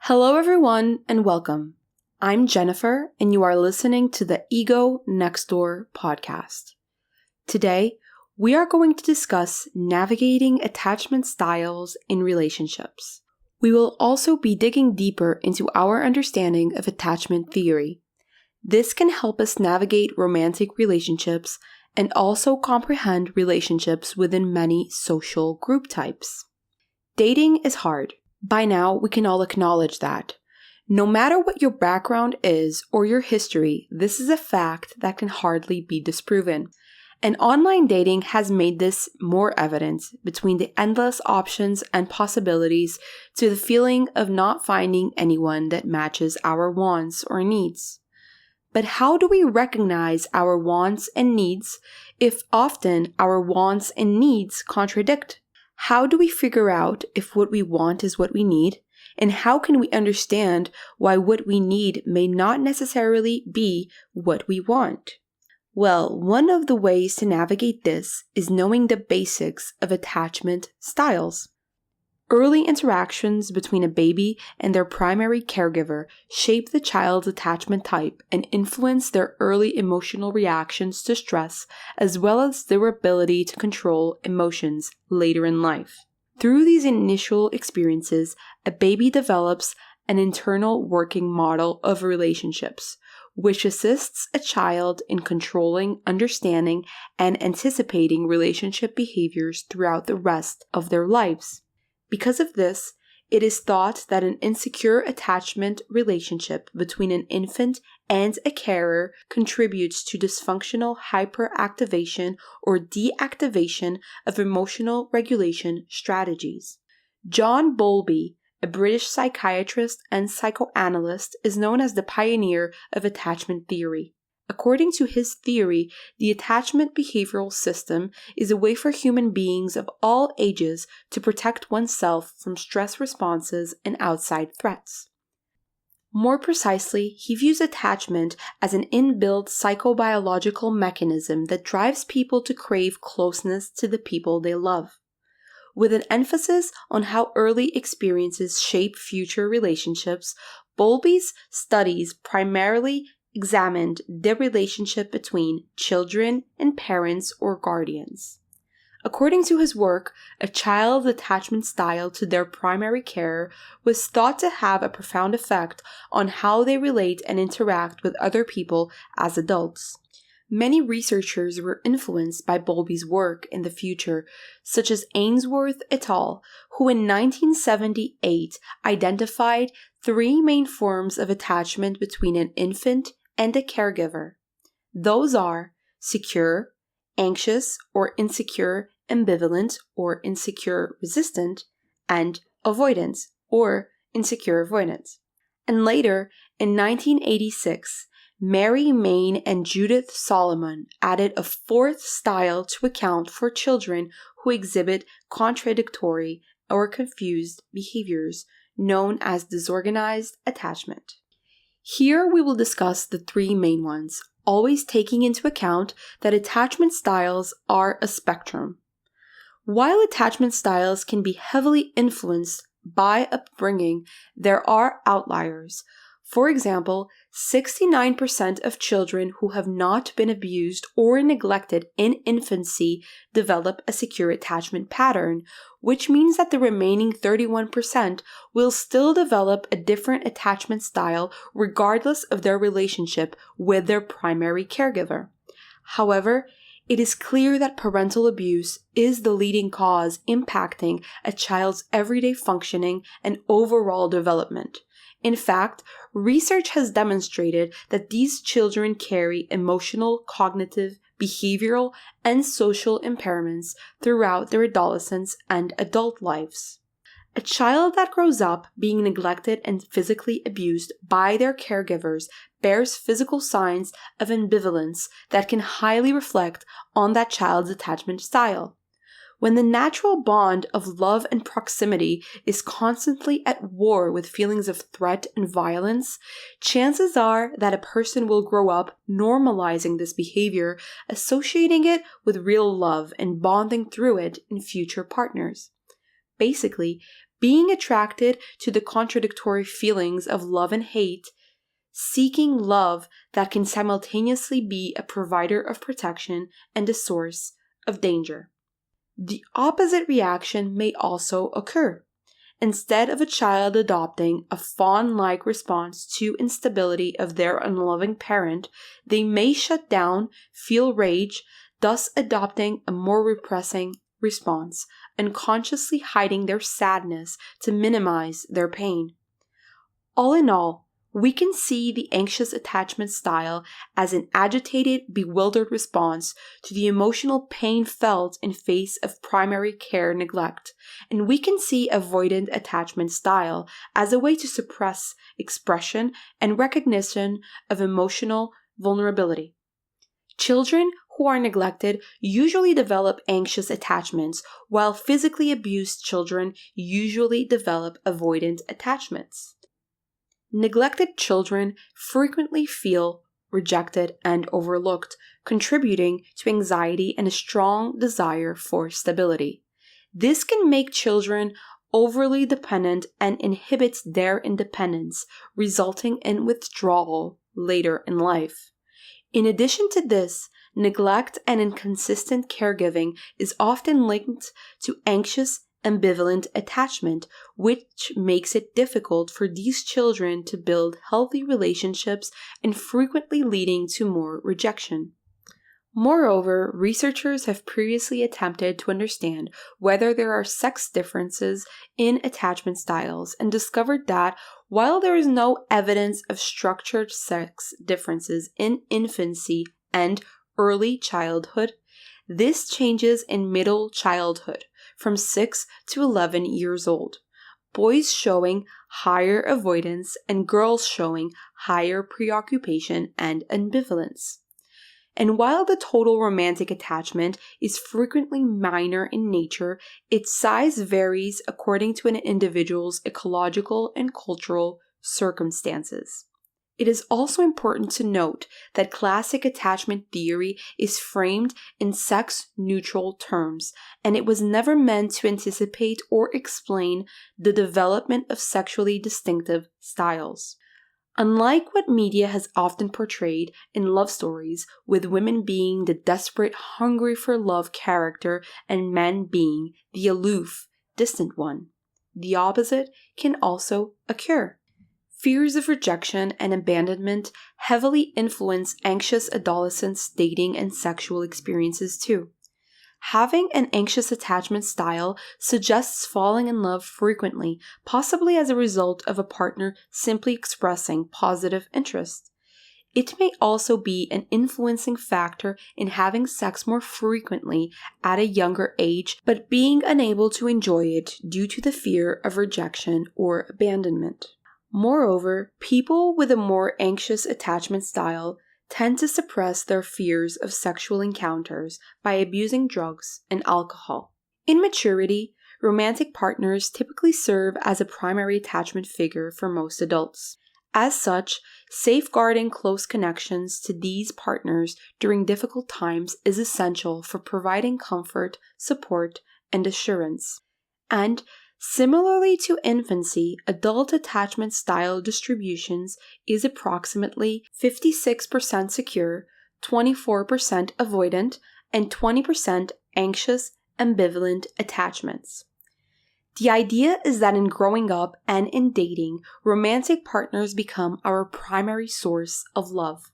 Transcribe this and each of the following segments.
Hello everyone and welcome. I'm Jennifer and you are listening to the Ego Next Door podcast. Today, we are going to discuss navigating attachment styles in relationships. We will also be digging deeper into our understanding of attachment theory. This can help us navigate romantic relationships and also comprehend relationships within many social group types. Dating is hard. By now, we can all acknowledge that. No matter what your background is or your history, this is a fact that can hardly be disproven. And online dating has made this more evident between the endless options and possibilities to the feeling of not finding anyone that matches our wants or needs. But how do we recognize our wants and needs if often our wants and needs contradict? How do we figure out if what we want is what we need? And how can we understand why what we need may not necessarily be what we want? Well, one of the ways to navigate this is knowing the basics of attachment styles. Early interactions between a baby and their primary caregiver shape the child's attachment type and influence their early emotional reactions to stress, as well as their ability to control emotions later in life. Through these initial experiences, a baby develops an internal working model of relationships, which assists a child in controlling, understanding, and anticipating relationship behaviors throughout the rest of their lives. Because of this, it is thought that an insecure attachment relationship between an infant and a carer contributes to dysfunctional hyperactivation or deactivation of emotional regulation strategies. John Bowlby, a British psychiatrist and psychoanalyst, is known as the pioneer of attachment theory. According to his theory, the attachment behavioral system is a way for human beings of all ages to protect oneself from stress responses and outside threats. More precisely, he views attachment as an inbuilt psychobiological mechanism that drives people to crave closeness to the people they love. With an emphasis on how early experiences shape future relationships, Bowlby's studies primarily examined the relationship between children and parents or guardians. According to his work, a child's attachment style to their primary carer was thought to have a profound effect on how they relate and interact with other people as adults. Many researchers were influenced by Bowlby's work in the future, such as Ainsworth et al., who in 1978 identified three main forms of attachment between an infant and a caregiver. Those are secure, anxious or insecure, ambivalent or insecure resistant, and avoidant or insecure avoidant. And later, in 1986, Mary Main and Judith Solomon added a fourth style to account for children who exhibit contradictory or confused behaviors, known as disorganized attachment. Here we will discuss the three main ones, always taking into account that attachment styles are a spectrum. While attachment styles can be heavily influenced by upbringing, there are outliers. For example, 69% of children who have not been abused or neglected in infancy develop a secure attachment pattern, which means that the remaining 31% will still develop a different attachment style regardless of their relationship with their primary caregiver. However, it is clear that parental abuse is the leading cause impacting a child's everyday functioning and overall development. In fact, research has demonstrated that these children carry emotional, cognitive, behavioral, and social impairments throughout their adolescence and adult lives. A child that grows up being neglected and physically abused by their caregivers bears physical signs of ambivalence that can highly reflect on that child's attachment style. When the natural bond of love and proximity is constantly at war with feelings of threat and violence, chances are that a person will grow up normalizing this behavior, associating it with real love and bonding through it in future partners. Basically, being attracted to the contradictory feelings of love and hate, seeking love that can simultaneously be a provider of protection and a source of danger. The opposite reaction may also occur. Instead of a child adopting a fawn-like response to instability of their unloving parent, they may shut down, feel rage, thus adopting a more repressing response, unconsciously hiding their sadness to minimize their pain. All in all, we can see the anxious attachment style as an agitated, bewildered response to the emotional pain felt in face of primary care neglect, and we can see avoidant attachment style as a way to suppress expression and recognition of emotional vulnerability. Children who are neglected usually develop anxious attachments, while physically abused children usually develop avoidant attachments. Neglected children frequently feel rejected and overlooked, contributing to anxiety and a strong desire for stability. This can make children overly dependent and inhibits their independence, resulting in withdrawal later in life. In addition to this, neglect and inconsistent caregiving is often linked to anxious ambivalent attachment, which makes it difficult for these children to build healthy relationships and frequently leading to more rejection. Moreover, researchers have previously attempted to understand whether there are sex differences in attachment styles and discovered that while there is no evidence of structured sex differences in infancy and early childhood, this changes in middle childhood, from 6 to 11 years old, boys showing higher avoidance and girls showing higher preoccupation and ambivalence. And while the total romantic attachment is frequently minor in nature, its size varies according to an individual's ecological and cultural circumstances. It is also important to note that classic attachment theory is framed in sex-neutral terms, and it was never meant to anticipate or explain the development of sexually distinctive styles. Unlike what media has often portrayed in love stories, with women being the desperate, hungry for love character and men being the aloof, distant one, the opposite can also occur. Fears of rejection and abandonment heavily influence anxious adolescents' dating and sexual experiences too. Having an anxious attachment style suggests falling in love frequently, possibly as a result of a partner simply expressing positive interest. It may also be an influencing factor in having sex more frequently at a younger age, but being unable to enjoy it due to the fear of rejection or abandonment. Moreover, people with a more anxious attachment style tend to suppress their fears of sexual encounters by abusing drugs and alcohol. In maturity, romantic partners typically serve as a primary attachment figure for most adults. As such, safeguarding close connections to these partners during difficult times is essential for providing comfort, support, and assurance. And similarly to infancy, adult attachment style distributions is approximately 56% secure, 24% avoidant, and 20% anxious, ambivalent attachments. The idea is that in growing up and in dating, romantic partners become our primary source of love.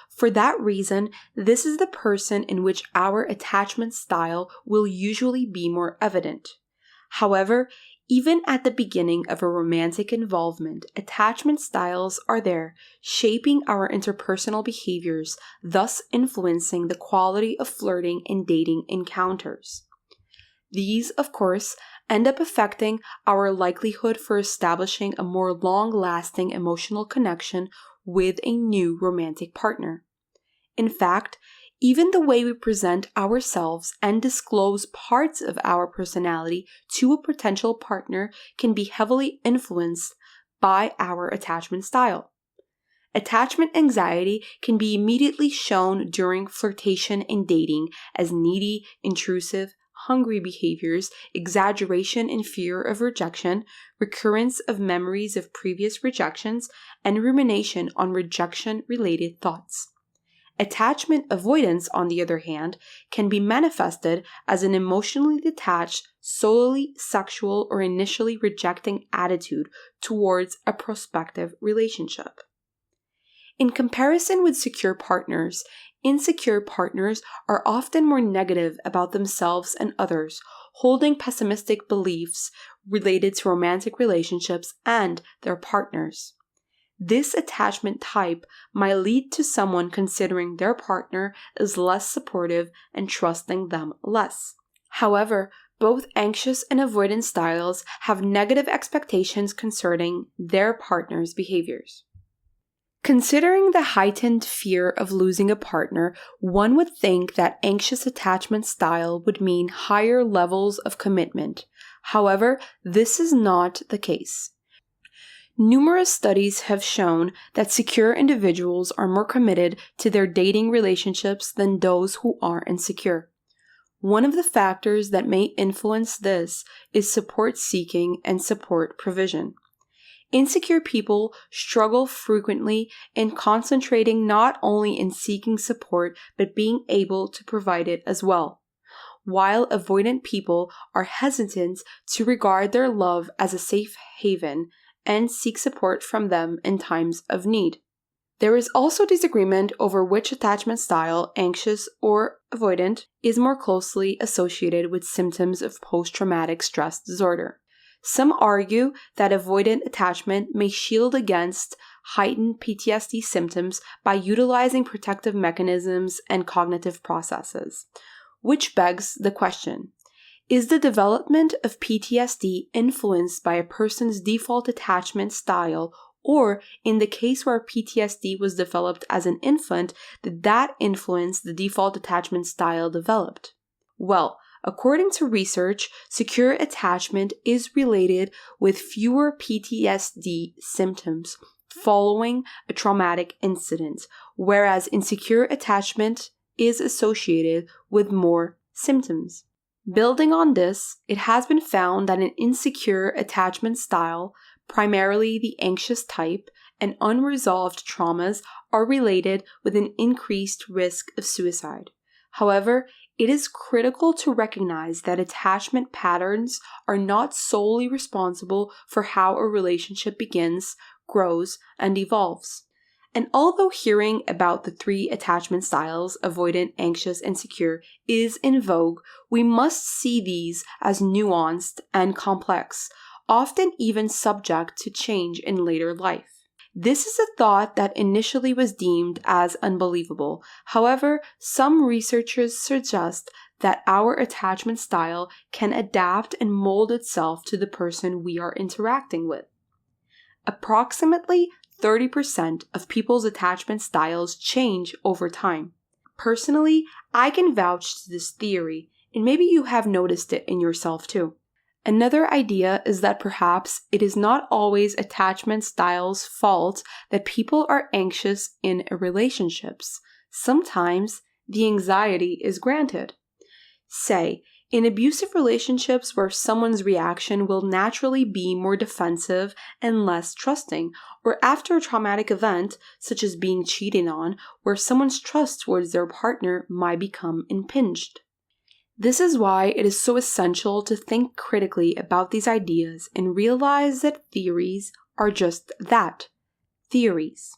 For that reason, this is the person in which our attachment style will usually be more evident. However, even at the beginning of a romantic involvement, attachment styles are there, shaping our interpersonal behaviors, thus influencing the quality of flirting and dating encounters. These, of course, end up affecting our likelihood for establishing a more long-lasting emotional connection with a new romantic partner. In fact, even the way we present ourselves and disclose parts of our personality to a potential partner can be heavily influenced by our attachment style. Attachment anxiety can be immediately shown during flirtation and dating as needy, intrusive, hungry behaviors, exaggeration in fear of rejection, recurrence of memories of previous rejections, and rumination on rejection-related thoughts. Attachment avoidance, on the other hand, can be manifested as an emotionally detached, solely sexual or initially rejecting attitude towards a prospective relationship. In comparison with secure partners, insecure partners are often more negative about themselves and others, holding pessimistic beliefs related to romantic relationships and their partners. This attachment type might lead to someone considering their partner as less supportive and trusting them less. However, both anxious and avoidant styles have negative expectations concerning their partner's behaviors. Considering the heightened fear of losing a partner, one would think that anxious attachment style would mean higher levels of commitment. However, this is not the case. Numerous studies have shown that secure individuals are more committed to their dating relationships than those who are insecure. One of the factors that may influence this is support seeking and support provision. Insecure people struggle frequently in concentrating not only in seeking support but being able to provide it as well, while avoidant people are hesitant to regard their love as a safe haven and seek support from them in times of need. There is also disagreement over which attachment style, anxious or avoidant, is more closely associated with symptoms of post-traumatic stress disorder. Some argue that avoidant attachment may shield against heightened PTSD symptoms by utilizing protective mechanisms and cognitive processes, which begs the question: is the development of PTSD influenced by a person's default attachment style, or in the case where PTSD was developed as an infant, did that influence the default attachment style developed? Well, according to research, secure attachment is related with fewer PTSD symptoms following a traumatic incident, whereas insecure attachment is associated with more symptoms. Building on this, it has been found that an insecure attachment style, primarily the anxious type, and unresolved traumas are related with an increased risk of suicide. However, it is critical to recognize that attachment patterns are not solely responsible for how a relationship begins, grows, and evolves. And although hearing about the 3 attachment styles, avoidant, anxious, and secure, is in vogue, we must see these as nuanced and complex, often even subject to change in later life. This is a thought that initially was deemed as unbelievable. However, some researchers suggest that our attachment style can adapt and mold itself to the person we are interacting with. Approximately 30% of people's attachment styles change over time. Personally, I can vouch to this theory, and maybe you have noticed it in yourself too. Another idea is that perhaps it is not always attachment style's fault that people are anxious in relationships. Sometimes the anxiety is granted. Say, in abusive relationships where someone's reaction will naturally be more defensive and less trusting, or after a traumatic event, such as being cheated on, where someone's trust towards their partner might become impinged. This is why it is so essential to think critically about these ideas and realize that theories are just that, theories.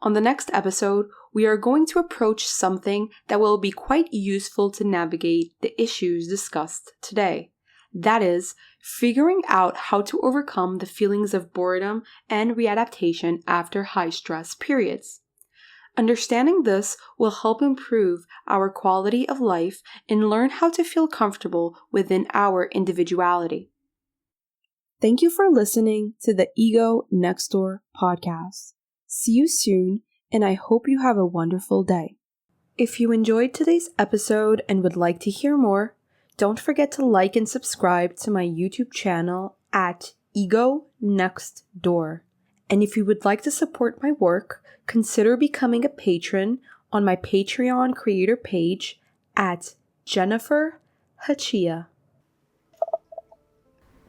On the next episode, we are going to approach something that will be quite useful to navigate the issues discussed today. That is, figuring out how to overcome the feelings of boredom and readaptation after high-stress periods. Understanding this will help improve our quality of life and learn how to feel comfortable within our individuality. Thank you for listening to the Ego Next Door podcast. See you soon, and I hope you have a wonderful day. If you enjoyed today's episode and would like to hear more, don't forget to like and subscribe to my YouTube channel at Ego Next Door. And if you would like to support my work, consider becoming a patron on my Patreon creator page at jenniferhelps.com. Hachia.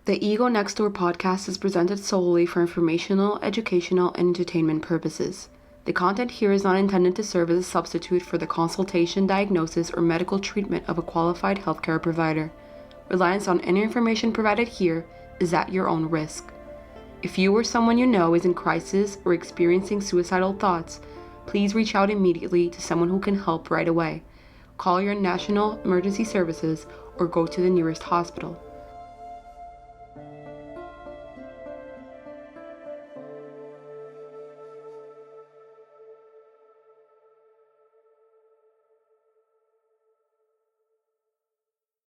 The Ego Next Door podcast is presented solely for informational, educational, and entertainment purposes. The content here is not intended to serve as a substitute for the consultation, diagnosis, or medical treatment of a qualified healthcare provider. Reliance on any information provided here is at your own risk. If you or someone you know is in crisis or experiencing suicidal thoughts, please reach out immediately to someone who can help right away. Call your national emergency services or go to the nearest hospital.